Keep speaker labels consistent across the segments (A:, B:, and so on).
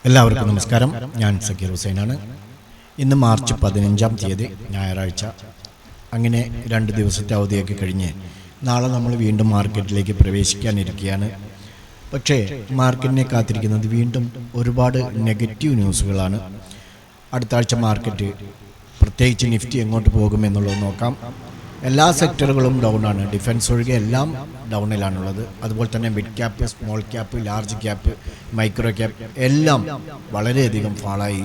A: എല്ലാവർക്കും നമസ്കാരം. ഞാൻ സക്കീർ ഹുസൈനാണ്. ഇന്ന് മാർച്ച് 15-ാം തീയതി ഞായറാഴ്ച. അങ്ങനെ 2 ദിവസത്തെ അവധിയൊക്കെ കഴിഞ്ഞ് നാളെ നമ്മൾ വീണ്ടും മാർക്കറ്റിലേക്ക് പ്രവേശിക്കാനിരിക്കുകയാണ്. പക്ഷേ മാർക്കറ്റിനെ കാത്തിരിക്കുന്നത് വീണ്ടും ഒരുപാട് നെഗറ്റീവ് ന്യൂസുകളാണ്. അടുത്ത ആഴ്ച മാർക്കറ്റ്, പ്രത്യേകിച്ച് നിഫ്റ്റി എങ്ങോട്ട് പോകുമെന്നുള്ളത് നോക്കാം. എല്ലാ സെക്ടറുകളും ഡൗണാണ്. ഡിഫൻസ് ഒഴികെ എല്ലാം ഡൗണിലാണുള്ളത്. അതുപോലെ തന്നെ mid cap, small cap, large cap, micro cap എല്ലാം വളരെയധികം ഫാളായി.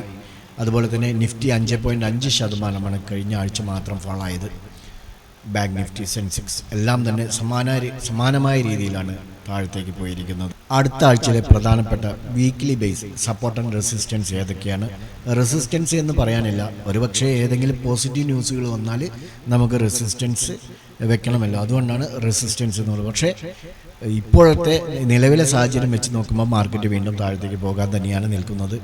A: അതുപോലെ തന്നെ നിഫ്റ്റി 5.5% കഴിഞ്ഞ ആഴ്ച മാത്രം ഫാളായത്. ബാങ്ക് നിഫ്റ്റി, സെൻസെക്സ് എല്ലാം തന്നെ സമാനമായ രീതിയിലാണ് താഴത്തേക്ക് പോയിരിക്കുന്നത്. അടുത്ത ആഴ്ചയിലെ പ്രധാനപ്പെട്ട weekly base support and resistance ഏതൊക്കെയാണ്? റെസിസ്റ്റൻസ് എന്ന് പറയാനില്ല, ഒരുപക്ഷെ ഏതെങ്കിലും പോസിറ്റീവ് ന്യൂസുകൾ വന്നാൽ നമുക്ക് റെസിസ്റ്റൻസ് വെക്കണമല്ലോ, അതുകൊണ്ടാണ് റെസിസ്റ്റൻസ് എന്നുള്ളത്. പക്ഷേ ഇപ്പോഴത്തെ നിലവിലെ സാഹചര്യം വെച്ച് നോക്കുമ്പോൾ മാർക്കറ്റ് വീണ്ടും താഴത്തേക്ക് പോകാൻ തന്നെയാണ് നിൽക്കുന്നത്.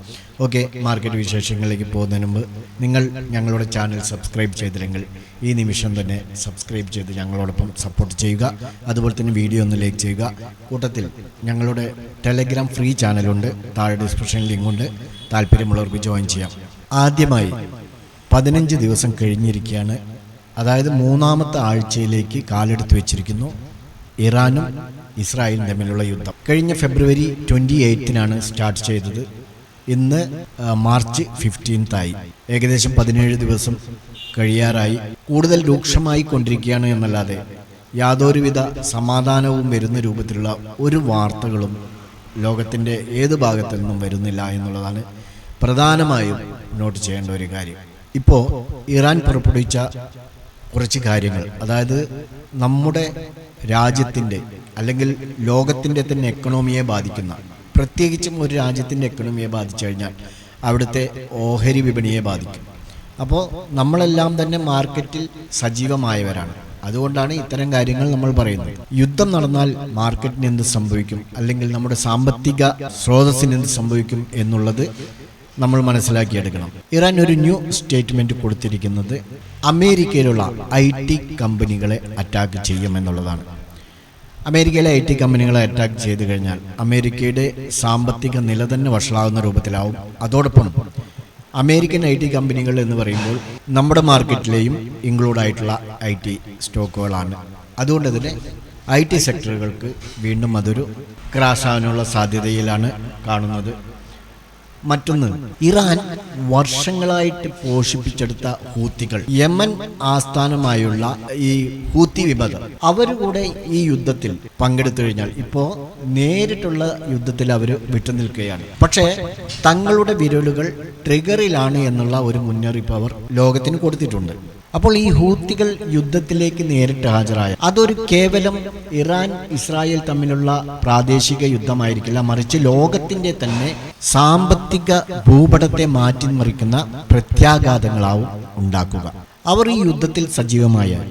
A: ഓക്കെ, മാർക്കറ്റ് വിശേഷങ്ങളിലേക്ക് പോകുന്നതിന് മുമ്പ് നിങ്ങൾ ഞങ്ങളുടെ ചാനൽ സബ്സ്ക്രൈബ് ചെയ്തില്ലെങ്കിൽ ഈ നിമിഷം തന്നെ സബ്സ്ക്രൈബ് ചെയ്ത് ഞങ്ങളോടൊപ്പം സപ്പോർട്ട് ചെയ്യുക. അതുപോലെ തന്നെ വീഡിയോ ഒന്ന് ലൈക്ക് ചെയ്യുക. കൂട്ടത്തിൽ ഞങ്ങളുടെ ടെലഗ്രാം ഫ്രീ ചാനലുണ്ട്, താഴെ ഡിസ്ക്രിപ്ഷനിൽ ലിങ്കുണ്ട്, താല്പര്യമുള്ളവർക്ക് ജോയിൻ ചെയ്യാം. ആദ്യമായി 15 ദിവസം കഴിഞ്ഞിരിക്കുകയാണ്, അതായത് 3ാമത്തെ ആഴ്ചയിലേക്ക് കാലെടുത്ത് വെച്ചിരിക്കുന്നു. ഇറാനും ഇസ്രായേലും തമ്മിലുള്ള യുദ്ധം കഴിഞ്ഞ ഫെബ്രുവരി 28-നാണ് സ്റ്റാർട്ട് ചെയ്തത്. ഇന്ന് മാർച്ച് 15 ആയി. ഏകദേശം 17 ദിവസം കഴിയാറായി. കൂടുതൽ രൂക്ഷമായി കൊണ്ടിരിക്കുകയാണ് എന്നല്ലാതെ യാതൊരുവിധ സമാധാനവും വരുന്ന രൂപത്തിലുള്ള ഒരു വാർത്തകളും ലോകത്തിൻ്റെ ഏത് ഭാഗത്തു നിന്നും വരുന്നില്ല എന്നുള്ളതാണ് പ്രധാനമായും നോട്ട് ചെയ്യേണ്ട ഒരു കാര്യം. ഇപ്പോൾ ഇറാൻ പുറപ്പെടുവിച്ച കുറച്ച് കാര്യങ്ങൾ, അതായത് നമ്മുടെ രാജ്യത്തിൻ്റെ അല്ലെങ്കിൽ ലോകത്തിൻ്റെ തന്നെ എക്കണോമിയെ ബാധിക്കുന്ന, പ്രത്യേകിച്ചും ഒരു രാജ്യത്തിൻ്റെ എക്കണോമിയെ ബാധിച്ചു കഴിഞ്ഞാൽ അവിടുത്തെ ഓഹരി വിപണിയെ ബാധിക്കും. അപ്പോൾ നമ്മളെല്ലാം തന്നെ മാർക്കറ്റിൽ സജീവമായവരാണ്. അതുകൊണ്ടാണ് ഇത്തരം കാര്യങ്ങൾ നമ്മൾ പറയുന്നത്. യുദ്ധം നടന്നാൽ മാർക്കറ്റിന് എന്ത് സംഭവിക്കും, അല്ലെങ്കിൽ നമ്മുടെ സാമ്പത്തിക സ്രോതസ്സിന് എന്ത് സംഭവിക്കും എന്നുള്ളത് നമ്മൾ മനസ്സിലാക്കിയെടുക്കണം. ഇറാൻ ഒരു ന്യൂ സ്റ്റേറ്റ്മെൻറ്റ് കൊടുത്തിരിക്കുന്നത് അമേരിക്കയിലുള്ള IT കമ്പനികളെ അറ്റാക്ക് ചെയ്യുമെന്നുള്ളതാണ്. അമേരിക്കയിലെ IT കമ്പനികളെ അറ്റാക്ക് ചെയ്തു കഴിഞ്ഞാൽ അമേരിക്കയുടെ സാമ്പത്തിക നില തന്നെ വഷളാകുന്ന രൂപത്തിലാവും. അതോടൊപ്പം അമേരിക്കൻ IT കമ്പനികൾ എന്ന് പറയുമ്പോൾ നമ്മുടെ മാർക്കറ്റിലെയും ഇൻക്ലൂഡായിട്ടുള്ള IT സ്റ്റോക്കുകളാണ്. അതുകൊണ്ട് തന്നെ IT സെക്ടറുകൾക്ക് വീണ്ടും അതൊരു ക്രാഷ് ആവാനുള്ള സാധ്യതയിലാണ് കാണുന്നത്. മറ്റൊന്ന്, ഇറാൻ വർഷങ്ങളായിട്ട് പോഷിപ്പിച്ചെടുത്ത ഹൂത്തികൾ, യമൻ ആസ്ഥാനമായുള്ള ഈ ഹൂത്തി വിമതർ, അവരുകൂടെ ഈ യുദ്ധത്തിൽ പങ്കെടുത്തു കഴിഞ്ഞാൽ ഇപ്പോൾ നേരിട്ടുള്ള യുദ്ധത്തിൽ അവർ വിട്ടുനിൽക്കുകയാണ്. പക്ഷേ തങ്ങളുടെ വിരലുകൾ ട്രിഗറിലാണ് എന്നുള്ള ഒരു മുന്നറിയിപ്പ് അവർ ലോകത്തിന് കൊടുത്തിട്ടുണ്ട്. അപ്പോൾ ഈ ഹൂത്തികൾ യുദ്ധത്തിലേക്ക് നേരിട്ട് ഹാജരായ അതൊരു കേവലം ഇറാൻ ഇസ്രായേൽ തമ്മിലുള്ള പ്രാദേശിക യുദ്ധമായിരിക്കില്ല, മറിച്ച് ലോകത്തിൻ്റെ തന്നെ സാമ്പത്തിക ഭൂപടത്തെ മാറ്റിമറിക്കുന്ന പ്രത്യാഘാതങ്ങളാവും ഉണ്ടാക്കുക. അവർ ഈ യുദ്ധത്തിൽ സജീവമായ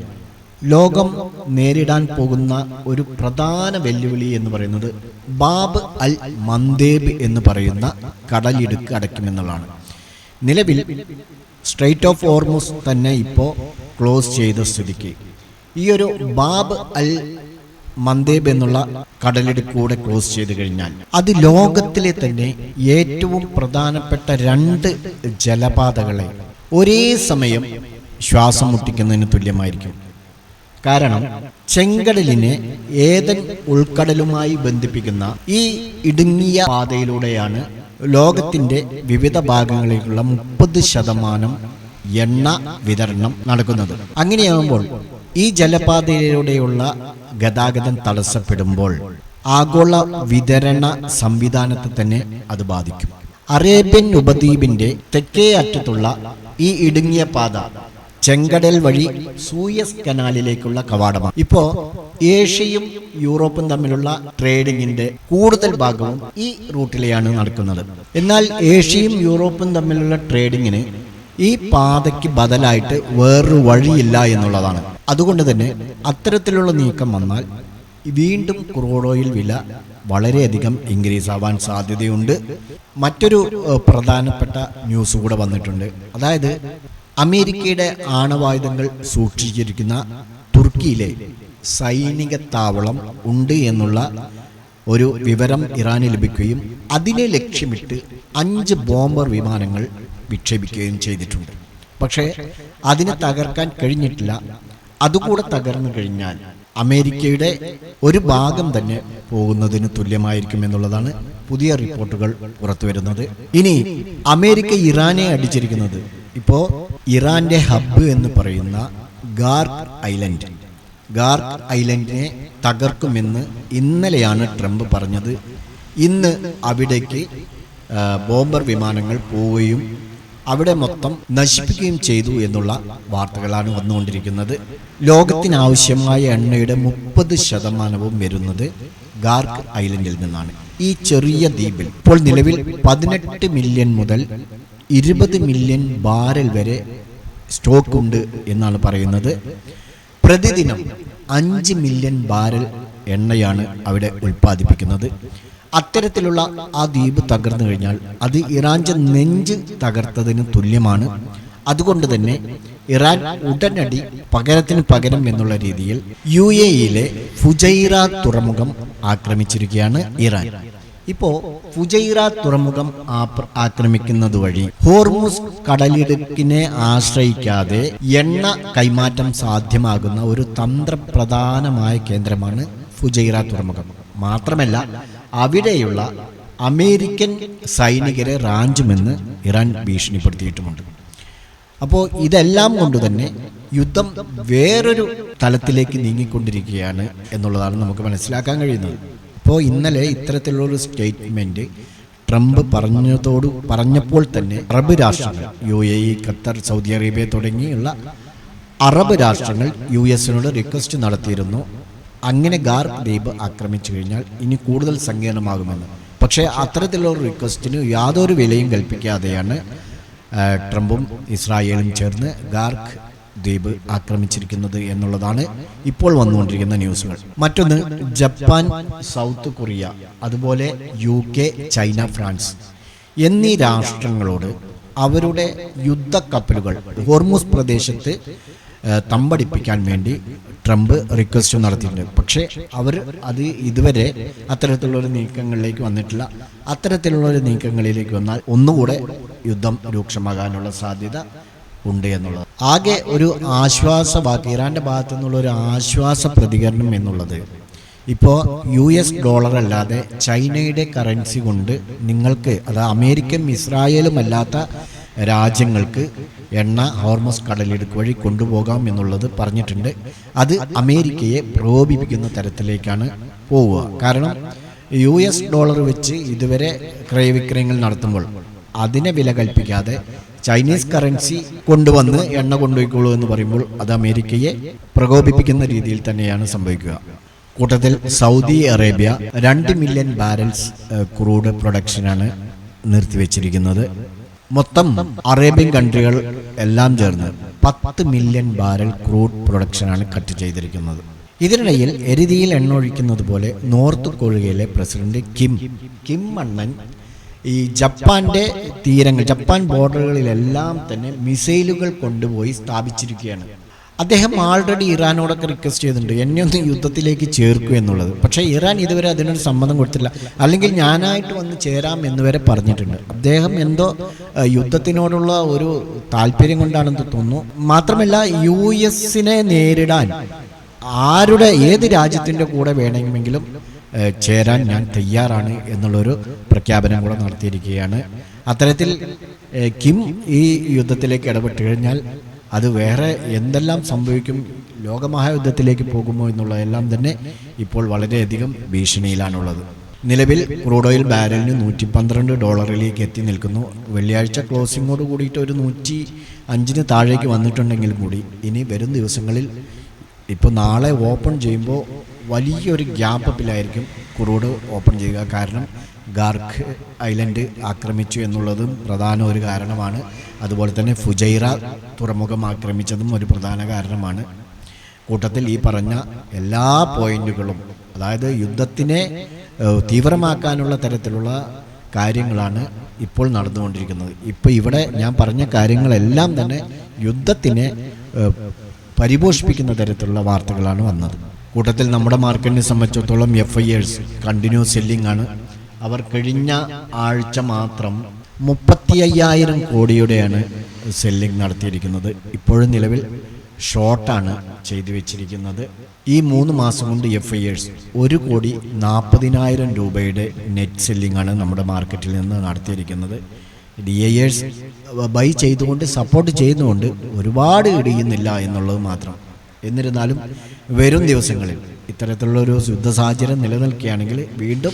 A: ലോകം നേരിടാൻ പോകുന്ന ഒരു പ്രധാന വെല്ലുവിളി എന്ന് പറയുന്നത് ബാബ് അൽ മന്ദേബ് എന്ന് പറയുന്ന കടലിടുക്ക് അടയ്ക്കുമെന്നുള്ളതാണ്. നിലവിൽ സ്ട്രെയിറ്റ് ഓഫ് ഹോർമുസ് തന്നെ ഇപ്പോൾ ക്ലോസ് ചെയ്ത സ്ഥിതിക്ക് ഈ ഒരു ബാബ് അൽ മന്ദേബ് എന്നുള്ള കടലിടുക്കൂടെ ക്ലോസ് ചെയ്ത് കഴിഞ്ഞാൽ അത് ലോകത്തിലെ തന്നെ ഏറ്റവും പ്രധാനപ്പെട്ട 2 ജലപാതകളെ ഒരേ സമയം ശ്വാസം മുട്ടിക്കുന്നതിന് തുല്യമായിരിക്കും. കാരണം ചെങ്കടലിനെ ഏതൻ ഉൾക്കടലുമായി ബന്ധിപ്പിക്കുന്ന ഈ ഇടുങ്ങിയ പാതയിലൂടെയാണ് ലോകത്തിൻ്റെ വിവിധ ഭാഗങ്ങളിലേക്കുള്ള 30% എണ്ണ വിതരണം നടക്കുന്നത്. അങ്ങനെയാകുമ്പോൾ ഈ ജലപാതയിലൂടെയുള്ള ഗതാഗതം തടസ്സപ്പെടുമ്പോൾ ആഗോള വിതരണ സംവിധാനത്തെ തന്നെ അത് ബാധിക്കും. അറേബ്യൻ ഉപദ്വീപിന്റെ തെക്കേ അറ്റത്തുള്ള ഈ ഇടുങ്ങിയ പാത ചെങ്കടൽ വഴി സൂയസ് കനാലിലേക്കുള്ള കവാടമാണ്. ഇപ്പോൾ ഏഷ്യയും യൂറോപ്പും തമ്മിലുള്ള ട്രേഡിങ്ങിന്റെ കൂടുതൽ ഭാഗവും ഈ റൂട്ടിലെയാണ് നടക്കുന്നത്. എന്നാൽ ഏഷ്യയും യൂറോപ്പും തമ്മിലുള്ള ട്രേഡിങ്ങിന് ഈ പാതയ്ക്ക് ബദലായിട്ട് വേറൊരു വഴിയില്ല എന്നുള്ളതാണ്. അതുകൊണ്ട് തന്നെ അത്തരത്തിലുള്ള നീക്കം വന്നാൽ വീണ്ടും ക്രൂഡ് ഓയിൽ വില വളരെയധികം ഇൻക്രീസ് ആവാൻ സാധ്യതയുണ്ട്. മറ്റൊരു പ്രധാനപ്പെട്ട ന്യൂസ് കൂടെ വന്നിട്ടുണ്ട്. അതായത് അമേരിക്കയുടെ ആണവായുധങ്ങൾ സൂക്ഷിച്ചിരിക്കുന്ന തുർക്കിയിലെ സൈനിക താവളം ഉണ്ട് എന്നുള്ള ഒരു വിവരം ഇറാന് ലഭിക്കുകയും അതിനെ ലക്ഷ്യമിട്ട് 5 ബോംബർ വിമാനങ്ങൾ വിക്ഷേപിക്കുകയും ചെയ്തിട്ടുണ്ട്. പക്ഷേ അതിനെ തകർക്കാൻ കഴിഞ്ഞിട്ടില്ല. അതുകൂടെ തകർന്നു കഴിഞ്ഞാൽ അമേരിക്കയുടെ ഒരു ഭാഗം തന്നെ പോകുന്നതിന് തുല്യമായിരിക്കും എന്നുള്ളതാണ് പുതിയ റിപ്പോർട്ടുകൾ പുറത്തുവരുന്നത്. ഇനി അമേരിക്ക ഇറാനെ അടിച്ചിരിക്കുന്നത് ഇപ്പോൾ ഇറാന്റെ ഹബ്ബ് എന്ന് പറയുന്ന ഗാർക്ക് ഐലൻഡിനെ തകർക്കുമെന്ന് ഇന്നലെയാണ് ട്രംപ് പറഞ്ഞത്. ഇന്ന് അവിടേക്ക് ബോംബർ വിമാനങ്ങൾ പോവുകയും അവിടെ മൊത്തം നശിപ്പിക്കുകയും ചെയ്തു എന്നുള്ള വാർത്തകളാണ് വന്നുകൊണ്ടിരിക്കുന്നത്. ലോകത്തിനാവശ്യമായ എണ്ണയുടെ 30% വരുന്നത് ഗാർക്ക് ഐലൻഡിൽ നിന്നാണ്. ഈ ചെറിയ ദ്വീപിൽ ഇപ്പോൾ നിലവിൽ 18 മില്യൺ മുതൽ 20 മില്യൺ ബാരൽ വരെ സ്റ്റോക്ക് ഉണ്ട് എന്നാണ് പറയുന്നത്. പ്രതിദിനം 5 മില്യൺ ബാരൽ എണ്ണയാണ് അവിടെ ഉൽപ്പാദിപ്പിക്കുന്നത്. അത്തരത്തിലുള്ള ആ ദ്വീപ് തകർന്നു കഴിഞ്ഞാൽ അത് ഇറാന്റെ നെഞ്ച് തകർത്തതിന് തുല്യമാണ്. അതുകൊണ്ട് തന്നെ ഇറാൻ ഉടനടി പകരത്തിന് പകരം എന്നുള്ള രീതിയിൽ UAE-യിലെ ഫുജൈറ തുറമുഖം ആക്രമിച്ചിരിക്കുകയാണ് ഇറാൻ. ഇപ്പോ ഫുജൈറ തുറമുഖം ആക്രമിക്കുന്നത് വഴി ഹോർമുസ് കടലിടുക്കിനെ ആശ്രയിക്കാതെ എണ്ണ കൈമാറ്റം സാധ്യമാകുന്ന ഒരു തന്ത്രപ്രധാനമായ കേന്ദ്രമാണ് ഫുജൈറ തുറമുഖം. മാത്രമല്ല അവിടെയുള്ള അമേരിക്കൻ സൈനികരെ റാഞ്ചുമെന്ന് ഇറാൻ ഭീഷണിപ്പെടുത്തിയിട്ടുമുണ്ട്. അപ്പോൾ ഇതെല്ലാം കൊണ്ട് തന്നെ യുദ്ധം വേറൊരു തലത്തിലേക്ക് നീങ്ങിക്കൊണ്ടിരിക്കുകയാണ് എന്നുള്ളതാണ് നമുക്ക് മനസ്സിലാക്കാൻ കഴിയുന്നത്. ഇപ്പോൾ ഇന്നലെ ഇത്തരത്തിലുള്ളൊരു സ്റ്റേറ്റ്മെൻറ്റ് ട്രംപ് പറഞ്ഞപ്പോൾ തന്നെ അറബ് രാഷ്ട്രങ്ങൾ UAE, ഖത്തർ, സൗദി അറേബ്യ തുടങ്ങിയുള്ള അറബ് രാഷ്ട്രങ്ങൾ US-നോട് റിക്വസ്റ്റ് നടത്തിയിരുന്നു. അങ്ങനെ ഗാർക്ക് ദ്വീപ് ആക്രമിച്ചു കഴിഞ്ഞാൽ ഇനി കൂടുതൽ സങ്കീർണമാകുമെന്ന്. പക്ഷേ അത്തരത്തിലുള്ള റിക്വസ്റ്റിന് യാതൊരു വിലയും കൽപ്പിക്കാതെയാണ് ട്രംപും ഇസ്രായേലും ചേർന്ന് ഗാർക്ക് ദ്വീപ് ആക്രമിച്ചിരിക്കുന്നത് എന്നുള്ളതാണ് ഇപ്പോൾ വന്നുകൊണ്ടിരിക്കുന്ന ന്യൂസുകൾ. മറ്റൊന്ന്, ജപ്പാൻ, സൗത്ത് കൊറിയ, അതുപോലെ UK, ചൈന, ഫ്രാൻസ് എന്നീ രാഷ്ട്രങ്ങളോട് അവരുടെ യുദ്ധക്കപ്പലുകൾ ഹോർമുസ് പ്രദേശത്ത് തമ്പടിപ്പിക്കാൻ വേണ്ടി ട്രംപ് റിക്വസ്റ്റ് നടത്തിയിട്ടുണ്ട്. പക്ഷേ അവർ അത് ഇതുവരെ അത്തരത്തിലുള്ളൊരു നീക്കങ്ങളിലേക്ക് വന്നിട്ടില്ല. അത്തരത്തിലുള്ളൊരു നീക്കങ്ങളിലേക്ക് വന്നാൽ ഒന്നുകൂടെ യുദ്ധം രൂക്ഷമാകാനുള്ള സാധ്യത ഉണ്ട് എന്നുള്ളത്. ആകെ ഒരു ആശ്വാസവാക്ക് ഇറാന്റെ ഭാഗത്തു നിന്നുള്ള ഒരു ആശ്വാസ പ്രതികരണം എന്നുള്ളത് ഇപ്പോൾ US ഡോളർ അല്ലാതെ ചൈനയുടെ കറൻസി കൊണ്ട് നിങ്ങൾക്ക്, അത് അമേരിക്കയും ഇസ്രായേലും അല്ലാത്ത രാജ്യങ്ങൾക്ക് എണ്ണ ഹോർമസ് കടലിടുക്ക് വഴി കൊണ്ടുപോകാം എന്നുള്ളത് പറഞ്ഞിട്ടുണ്ട്. അത് അമേരിക്കയെ പ്രകോപിപ്പിക്കുന്ന തരത്തിലേക്കാണ് പോവുക. കാരണം US ഡോളർ വെച്ച് ഇതുവരെ ക്രയവിക്രയങ്ങൾ നടത്തുമ്പോൾ അതിനെ വില കൽപ്പിക്കാതെ ചൈനീസ് കറൻസി കൊണ്ടുവന്ന് എണ്ണ കൊണ്ടുപോയിക്കോളൂ എന്ന് പറയുമ്പോൾ അത് അമേരിക്കയെ പ്രകോപിപ്പിക്കുന്ന രീതിയിൽ തന്നെയാണ് സംഭവിക്കുക. കൂട്ടത്തിൽ Saudi Arabia 2 million barrels crude പ്രൊഡക്ഷനാണ് നിർത്തിവെച്ചിരിക്കുന്നത്. മൊത്തം അറേബ്യൻ കൺട്രികൾ എല്ലാം ചേർന്ന് 10 മില്യൺ ബാരൽ ക്രൂഡ് പ്രൊഡക്ഷനാണ് കട്ട് ചെയ്തിരിക്കുന്നത്. ഇതിനിടയിൽ എരുതിയിൽ എണ്ണ ഒഴിക്കുന്നത് പോലെ നോർത്ത് കൊറിയയിലെ പ്രസിഡന്റ് കിം അണ്ണൻ ഈ ജപ്പാന്റെ തീരങ്ങൾ, ജപ്പാൻ ബോർഡറുകളിലെല്ലാം തന്നെ മിസൈലുകൾ കൊണ്ടുപോയി സ്ഥാപിച്ചിരിക്കുകയാണ്. അദ്ദേഹം ആൾറെഡി ഇറാനോടൊക്കെ റിക്വസ്റ്റ് ചെയ്തിട്ടുണ്ട് എന്നെ ഒന്ന് യുദ്ധത്തിലേക്ക് ചേർക്കൂ എന്നുള്ളത്. പക്ഷേ ഇറാൻ ഇതുവരെ അതിനൊരു സമ്മതം കൊടുത്തില്ല. അല്ലെങ്കിൽ ഞാനായിട്ട് വന്ന് ചേരാം എന്നുവരെ പറഞ്ഞിട്ടുണ്ട്. അദ്ദേഹം എന്തോ യുദ്ധത്തിനോടുള്ള ഒരു താല്പര്യം കൊണ്ടാണെന്ന് തോന്നുന്നു. മാത്രമല്ല US-നെ നേരിടാൻ ഏത് രാജ്യത്തിൻ്റെ കൂടെ വേണമെങ്കിലും ചേരാൻ ഞാൻ തയ്യാറാണ് എന്നുള്ളൊരു പ്രഖ്യാപനം കൂടെ നടത്തിയിരിക്കുകയാണ്. അത്തരത്തിൽ കിം ഈ യുദ്ധത്തിലേക്ക് ഇടപെട്ട് കഴിഞ്ഞാൽ അത് വേറെ എന്തെല്ലാം സംഭവിക്കും, ലോകമഹായുദ്ധത്തിലേക്ക് പോകുമോ എന്നുള്ളതെല്ലാം തന്നെ ഇപ്പോൾ വളരെയധികം ഭീഷണിയിലാണുള്ളത്. നിലവിൽ ക്രൂഡ് ഓയിൽ ബാരലിന് $112 എത്തി നിൽക്കുന്നു. വെള്ളിയാഴ്ച ക്ലോസിങ്ങോട് കൂടിയിട്ട് ഒരു 105 താഴേക്ക് വന്നിട്ടുണ്ടെങ്കിൽ കൂടി ഇനി വരും ദിവസങ്ങളിൽ, ഇപ്പോൾ നാളെ ഓപ്പൺ ചെയ്യുമ്പോൾ വലിയൊരു ഗ്യാപ്പിലായിരിക്കും ക്രൂഡ് ഓപ്പൺ ചെയ്യുക. കാരണം ഗാർക്ക് ഐലൻഡ് ആക്രമിച്ചു എന്നുള്ളതും പ്രധാന ഒരു കാരണമാണ്. അതുപോലെ തന്നെ ഫുജൈറ തുറമുഖം ആക്രമിച്ചതും ഒരു പ്രധാന കാരണമാണ്. കൂട്ടത്തിൽ ഈ പറഞ്ഞ എല്ലാ പോയിന്റുകളും, അതായത് യുദ്ധത്തിനെ തീവ്രമാക്കാനുള്ള തരത്തിലുള്ള കാര്യങ്ങളാണ് ഇപ്പോൾ നടന്നുകൊണ്ടിരിക്കുന്നത്. ഇപ്പോൾ ഇവിടെ ഞാൻ പറഞ്ഞ കാര്യങ്ങളെല്ലാം തന്നെ യുദ്ധത്തിനെ പരിപോഷിപ്പിക്കുന്ന തരത്തിലുള്ള വാർത്തകളാണ് വന്നത്. കൂട്ടത്തിൽ നമ്മുടെ മാർക്കറ്റിനെ സംബന്ധിച്ചിടത്തോളം FIers കണ്ടിന്യൂസ് സെല്ലിംഗ് ആണ്. അവർ കഴിഞ്ഞ ആഴ്ച മാത്രം 35,000 കോടിയുടെയാണ് സെല്ലിംഗ് നടത്തിയിരിക്കുന്നത്. ഇപ്പോഴും നിലവിൽ ഷോർട്ടാണ് ചെയ്തു വെച്ചിരിക്കുന്നത്. ഈ 3 മാസം കൊണ്ട് FIers 1,40,00,000 രൂപയുടെ നെറ്റ് സെല്ലിംഗ് ആണ് നമ്മുടെ മാർക്കറ്റിൽ നിന്ന് നടത്തിയിരിക്കുന്നത്. DIers ബൈ ചെയ്തുകൊണ്ട് സപ്പോർട്ട് ചെയ്യുന്നുകൊണ്ട് ഒരുപാട് ഇടിയുന്നില്ല എന്നുള്ളത് മാത്രം. എന്നിരുന്നാലും വരും ദിവസങ്ങളിൽ ഇത്തരത്തിലുള്ളൊരു യുദ്ധ സാഹചര്യം നിലനിൽക്കുകയാണെങ്കിൽ വീണ്ടും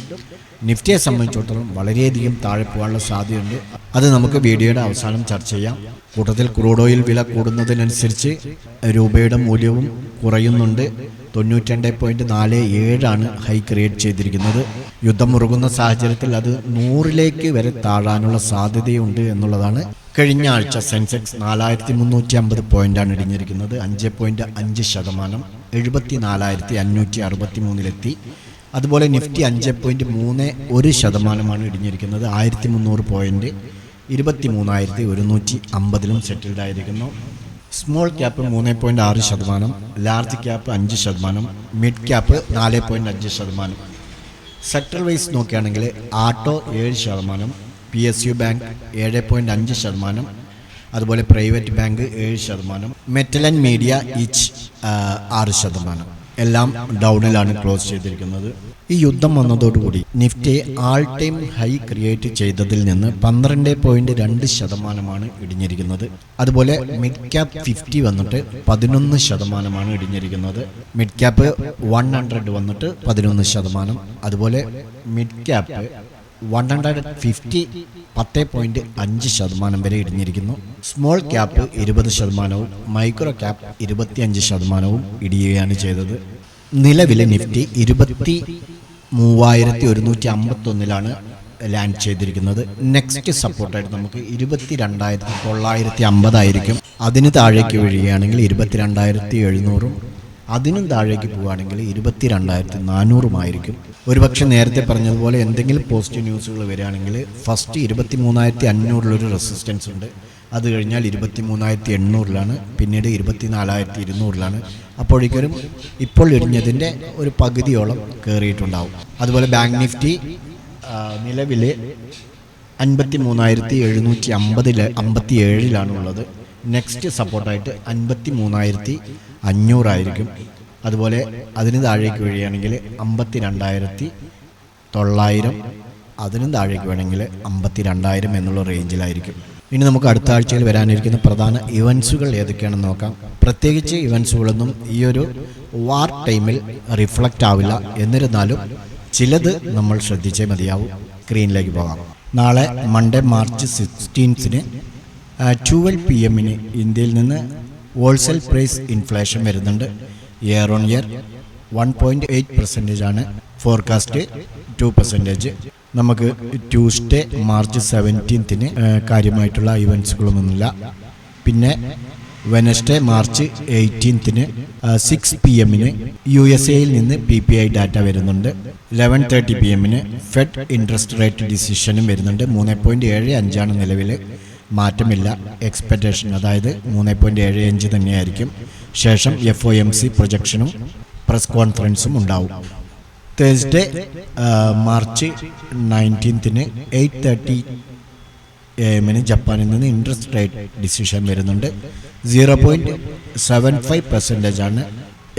A: നിഫ്റ്റിയെ സംബന്ധിച്ചിടത്തോളം വളരെയധികം താഴെ പോകാനുള്ള സാധ്യതയുണ്ട്. അത് നമുക്ക് വീഡിയോയുടെ അവസാനം ചർച്ച ചെയ്യാം. കൂട്ടത്തിൽ ക്രൂഡ് ഓയിൽ വില കൂടുന്നതിനനുസരിച്ച് രൂപയുടെ മൂല്യവും കുറയുന്നുണ്ട്. 92.47 ഹൈ ക്രിയേറ്റ് ചെയ്തിരിക്കുന്നത്. യുദ്ധം മുറുകുന്ന സാഹചര്യത്തിൽ അത് 100ലേക്ക് വരെ താഴാനുള്ള സാധ്യതയുണ്ട് എന്നുള്ളതാണ്. കഴിഞ്ഞ ആഴ്ച സെൻസെക്സ് 4,350 പോയിന്റാണ് ഇടിഞ്ഞിരിക്കുന്നത്. 5.5%, 74,563 അതുപോലെ നിഫ്റ്റി 5.31% ഇടിഞ്ഞിരിക്കുന്നത്. 1,300 പോയിന്റ്, 23,150 സെറ്റിൽഡ് ആയിരിക്കുന്നു. Small cap 3.6%, large cap 5%, mid cap 4.5%. Sector vice നോക്കുകയാണെങ്കിൽ ആട്ടോ 7%, PSU ബാങ്ക് 7.5%, അതുപോലെ private bank 7%, metal and media each 6%. എല്ലാം ഡൗണിലാണ് ക്ലോസ് ചെയ്തിരിക്കുന്നത്. ഈ യുദ്ധം വന്നതോടുകൂടി Nifty all time high create ചെയ്തതിൽ നിന്ന് 12.2% ഇടിഞ്ഞിരിക്കുന്നത്. അതുപോലെ മിഡ് ക്യാപ്പ് 50 വന്നിട്ട് 11% ഇടിഞ്ഞിരിക്കുന്നത്. മിഡ് ക്യാപ്പ് 100 വന്നിട്ട് 11%. അതുപോലെ മിഡ് ക്യാപ്പ് 150 10.5% വരെ ഇടിഞ്ഞിരിക്കുന്നു. സ്മോൾ ക്യാപ്പ് 20%, മൈക്രോ ക്യാപ്പ് 25% ഇടിയുകയാണ് ചെയ്തത്. നിലവിലെ നിഫ്റ്റി 23,151 ലാൻഡ് ചെയ്തിരിക്കുന്നത്. നെക്സ്റ്റ് സപ്പോർട്ടായിട്ട് നമുക്ക് 22,950 ആയിരിക്കും. അതിന് താഴേക്ക് വീഴുകയാണെങ്കിൽ 22,700, അതിനും താഴേക്ക് പോവുകയാണെങ്കിൽ 22,400 ആയിരിക്കും. ഒരുപക്ഷെ നേരത്തെ പറഞ്ഞതുപോലെ എന്തെങ്കിലും പോസിറ്റീവ് ന്യൂസുകൾ വരികയാണെങ്കിൽ ഫസ്റ്റ് 23,500 റെസിസ്റ്റൻസ് ഉണ്ട്. അത് കഴിഞ്ഞാൽ 23,800 പിന്നീട് 24,200 അപ്പോഴേക്കൊരു ഇപ്പോൾ ഇടിഞ്ഞതിൻ്റെ ഒരു പകുതിയോളം കയറിയിട്ടുണ്ടാവും. അതുപോലെ ബാങ്ക് നിഫ്റ്റി നിലവിൽ 53,757 ഉള്ളത്. നെക്സ്റ്റ് സപ്പോർട്ടായിട്ട് 53,500 ആയിരിക്കും. അതുപോലെ അതിന് താഴേക്ക് വീഴുകയാണെങ്കിൽ 52,900, അതിനും താഴേക്ക് വേണമെങ്കിൽ 52,000 എന്നുള്ള റേഞ്ചിലായിരിക്കും. ഇനി നമുക്ക് അടുത്ത ആഴ്ചയിൽ വരാനിരിക്കുന്ന പ്രധാന ഇവൻസുകൾ ഏതൊക്കെയാണെന്ന് നോക്കാം. പ്രത്യേകിച്ച് ഇവൻസുകളൊന്നും ഈ ഒരു വാർ ടൈമിൽ റിഫ്ലക്റ്റ് ആവില്ല. എന്നിരുന്നാലും ചിലത് നമ്മൾ ശ്രദ്ധിച്ചേ മതിയാവും. സ്ക്രീനിലേക്ക് പോകാം. നാളെ മൺഡേ March 16 12 PM ഇന്ത്യയിൽ നിന്ന് ഹോൾസെയിൽ പ്രൈസ് ഇൻഫ്ലേഷൻ വരുന്നുണ്ട്. ഇയർ ഓൺ ഇയർ 1.8% ആണ്. ഫോർകാസ്റ്റ് 2%. നമുക്ക് ട്യൂസ്ഡേ March 17 കാര്യമായിട്ടുള്ള ഇവൻസുകളൊന്നുമില്ല. പിന്നെ വെനസ്ഡേ March 18 6 PM USA-യിൽ നിന്ന് PPI ഡാറ്റ വരുന്നുണ്ട്. 11:30 PM ഫെഡ് ഇൻട്രസ്റ്റ് റേറ്റ് ഡിസിഷനും വരുന്നുണ്ട്. 3.75 നിലവിൽ, മാറ്റമില്ല. എക്സ്പെക്റ്റേഷൻ അതായത് 3.75 തന്നെയായിരിക്കും. ശേഷം FOMC പ്രൊജക്ഷനും പ്രസ് കോൺഫറൻസും ഉണ്ടാവും. തേഴ്സ്ഡേ March 19 8:30 AM ജപ്പാനിൽ നിന്ന് ഇൻട്രസ്റ്റ് റേറ്റ് ഡിസിഷൻ വരുന്നുണ്ട്. 0.75% ആണ്.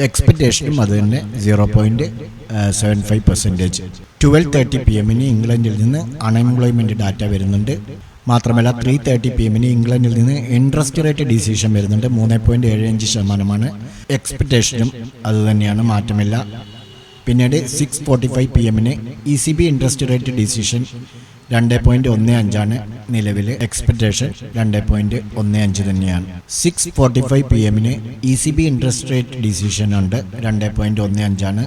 A: എക്സ്പെക്റ്റേഷനും അത് തന്നെ 0.75%. 12:30 PM ഇംഗ്ലണ്ടിൽ നിന്ന് അൺഎംപ്ലോയ്മെൻറ്റ് ഡാറ്റ വരുന്നുണ്ട്. മാത്രമല്ല 3:30 PM ഇംഗ്ലണ്ടിൽ നിന്ന് ഇൻട്രസ്റ്റ് റേറ്റ് ഡിസിഷൻ വരുന്നുണ്ട്. 3.75% എക്സ്പെക്റ്റേഷനും അത് തന്നെയാണ്, മാറ്റമില്ല. പിന്നീട് 6:45 PM ECB interest rate decision 2.15 നിലവിൽ. എക്സ്പെക്റ്റേഷൻ 2.15 തന്നെയാണ്. 6:45 PM ECB interest rate decision ഉണ്ട്. 2.15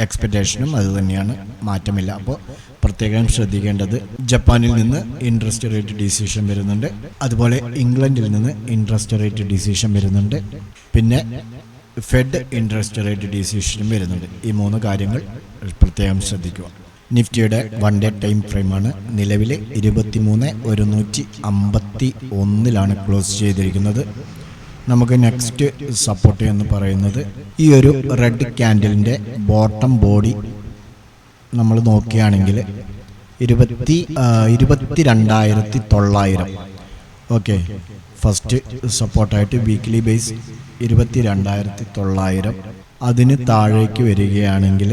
A: എക്സ്പെക്റ്റേഷനും അത് തന്നെയാണ്, മാറ്റമില്ല. അപ്പോൾ പ്രത്യേകം ശ്രദ്ധിക്കേണ്ടത് ജപ്പാനിൽ നിന്ന് ഇൻട്രസ്റ്റ് റേറ്റ് ഡിസിഷൻ വരുന്നുണ്ട്. അതുപോലെ ഇംഗ്ലണ്ടിൽ നിന്ന് ഇൻട്രസ്റ്റ് റേറ്റ് ഡിസിഷൻ വരുന്നുണ്ട്. പിന്നെ ഫെഡ് ഇൻട്രസ്റ്റ് റേറ്റ് ഡിസിഷനും വരുന്നുണ്ട്. ഈ 3 കാര്യങ്ങൾ പ്രത്യേകം ശ്രദ്ധിക്കുക. നിഫ്റ്റിയുടെ 1 ഡേ ടൈം ഫ്രെയിമാണ്. നിലവിൽ 23,151 ക്ലോസ് ചെയ്തിരിക്കുന്നത്. നമുക്ക് നെക്സ്റ്റ് സപ്പോർട്ട് എന്ന് പറയുന്നത് ഈ ഒരു റെഡ് ക്യാൻഡലിൻ്റെ ബോട്ടം ബോഡി നമ്മൾ നോക്കുകയാണെങ്കിൽ 22,900. ഓക്കെ, ഫസ്റ്റ് സപ്പോർട്ടായിട്ട് വീക്ക്ലി ബേസ് 22,900. അതിന് താഴേക്ക് വരികയാണെങ്കിൽ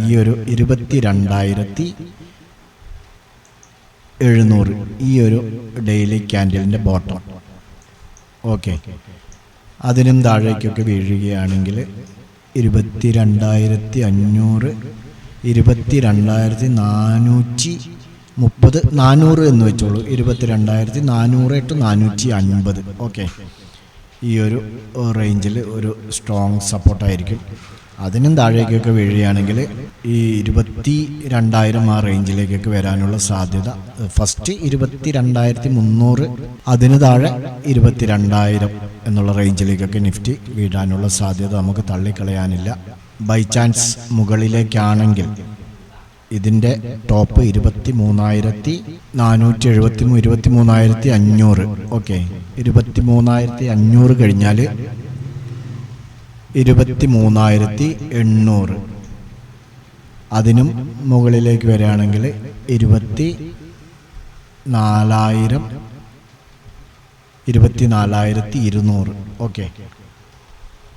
A: ഈ ഒരു 22,700 ഈ ഒരു ഡെയിലി ക്യാൻഡിലിൻ്റെ ബോട്ടം. ഓക്കെ, അതിനും താഴേക്കൊക്കെ വീഴുകയാണെങ്കിൽ 22,500, 22,430, 400 എന്ന് വെച്ചോളൂ. 22,400 to 450. ഓക്കെ, ഈ ഒരു റേഞ്ചിൽ ഒരു സ്ട്രോങ് സപ്പോർട്ടായിരിക്കും. അതിനും താഴേക്കൊക്കെ വീഴുകയാണെങ്കിൽ ഈ 22,000 ആ റേഞ്ചിലേക്കൊക്കെ വരാനുള്ള സാധ്യത. ഫസ്റ്റ് 22,300, അതിന് താഴെ 22,000 എന്നുള്ള റേഞ്ചിലേക്കൊക്കെ നിഫ്റ്റി വീഴാനുള്ള സാധ്യത നമുക്ക് തള്ളിക്കളയാനില്ല. ബൈ ചാൻസ് മുകളിലേക്കാണെങ്കിൽ ഇതിൻ്റെ ടോപ്പ് 23,470, 23,500. ഓക്കെ, 23,500 കഴിഞ്ഞാൽ 23,800. അതിനും മുകളിലേക്ക് വരികയാണെങ്കിൽ 24,000, 24,200. ഓക്കെ,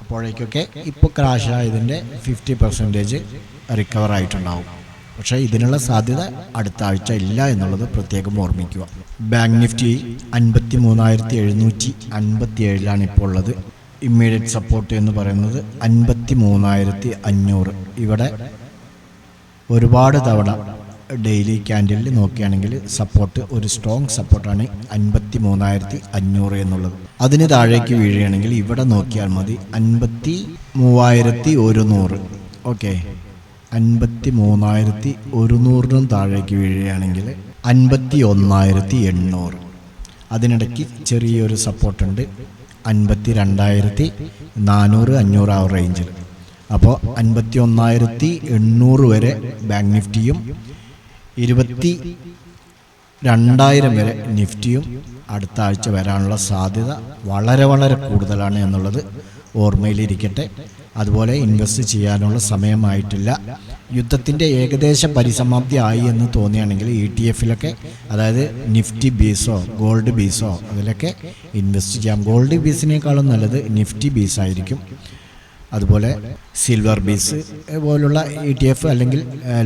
A: അപ്പോഴേക്കൊക്കെ ഇപ്പോൾ ക്രാഷ് ആയതിൻ്റെ 50% റിക്കവർ ആയിട്ടുണ്ടാവും. പക്ഷേ ഇതിനുള്ള സാധ്യത അടുത്ത ആഴ്ച ഇല്ല എന്നുള്ളത് പ്രത്യേകം ഓർമ്മിക്കുക. ബാങ്ക് നിഫ്റ്റി 53,757 ഇപ്പോൾ ഉള്ളത്. ഇമ്മീഡിയറ്റ് സപ്പോർട്ട് എന്ന് പറയുന്നത് 53,500. ഇവിടെ ഒരുപാട് തവണ ഡെയിലി ക്യാൻഡിലിൽ നോക്കുകയാണെങ്കിൽ സപ്പോർട്ട്, ഒരു സ്ട്രോങ് സപ്പോർട്ടാണ് 53,500 എന്നുള്ളത്. അതിന് താഴേക്ക് വീഴുകയാണെങ്കിൽ ഇവിടെ നോക്കിയാൽ മതി 53,100. ഓക്കെ, 53,100 താഴേക്ക് വീഴുകയാണെങ്കിൽ 51,800. അതിനിടയ്ക്ക് ചെറിയൊരു സപ്പോർട്ടുണ്ട് 52,400, 500 ആ റേഞ്ചിൽ. അപ്പോൾ 51,800 വരെ ബാങ്ക് നിഫ്റ്റിയും 22,000 വരെ നിഫ്റ്റിയും അടുത്ത ആഴ്ച വരാനുള്ള സാധ്യത വളരെ വളരെ കൂടുതലാണ് എന്നുള്ളത് ഓർമ്മയിലിരിക്കട്ടെ. അതുപോലെ ഇൻവെസ്റ്റ് ചെയ്യാനുള്ള സമയമായിട്ടില്ല. യുദ്ധത്തിൻ്റെ ഏകദേശ പരിസമാപ്തി ആയി എന്ന് തോന്നുകയാണെങ്കിൽ ETF-ലൊക്കെ, അതായത് നിഫ്റ്റി ബീസോ ഗോൾഡ് ബീസോ അതിലൊക്കെ ഇൻവെസ്റ്റ് ചെയ്യാം. ഗോൾഡ് ബീസിനേക്കാളും നല്ലത് നിഫ്റ്റി ബീസായിരിക്കും. അതുപോലെ സിൽവർ ബീസ് പോലുള്ള ETF അല്ലെങ്കിൽ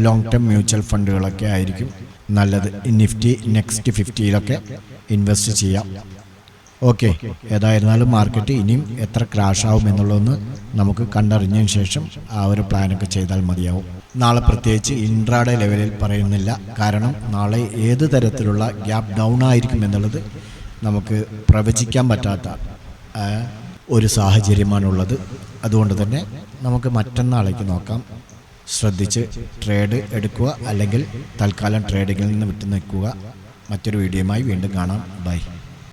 A: ലോങ് ടേം മ്യൂച്വൽ ഫണ്ടുകളൊക്കെ ആയിരിക്കും നല്ലത്. നിഫ്റ്റി നെക്സ്റ്റ് 50-ലൊക്കെ ഇൻവെസ്റ്റ് ചെയ്യാം. ഓക്കെ, ഏതായിരുന്നാലും മാർക്കറ്റ് ഇനിയും എത്ര ക്രാഷ് ആവും എന്നുള്ളതൊന്ന് നമുക്ക് കണ്ടറിഞ്ഞതിന് ശേഷം ആ ഒരു പ്ലാനൊക്കെ ചെയ്താൽ മതിയാവും. നാളെ പ്രത്യേകിച്ച് ഇൻട്രാഡേ ലെവലിൽ പറയുന്നില്ല. കാരണം നാളെ ഏത് തരത്തിലുള്ള ഗ്യാപ്പ് ഡൗൺ ആയിരിക്കും എന്നുള്ളത് നമുക്ക് പ്രവചിക്കാൻ പറ്റാത്ത ഒരു സാഹചര്യമാണുള്ളത്. അതുകൊണ്ട് തന്നെ നമുക്ക് മറ്റന്നാളേക്ക് നോക്കാം. ശ്രദ്ധിച്ച് ട്രേഡ് എടുക്കുക, അല്ലെങ്കിൽ തൽക്കാലം ട്രേഡിങ്ങിൽ നിന്ന് വിട്ടു നിൽക്കുക. മറ്റൊരു വീഡിയോയുമായി വീണ്ടും കാണാം. ബൈ.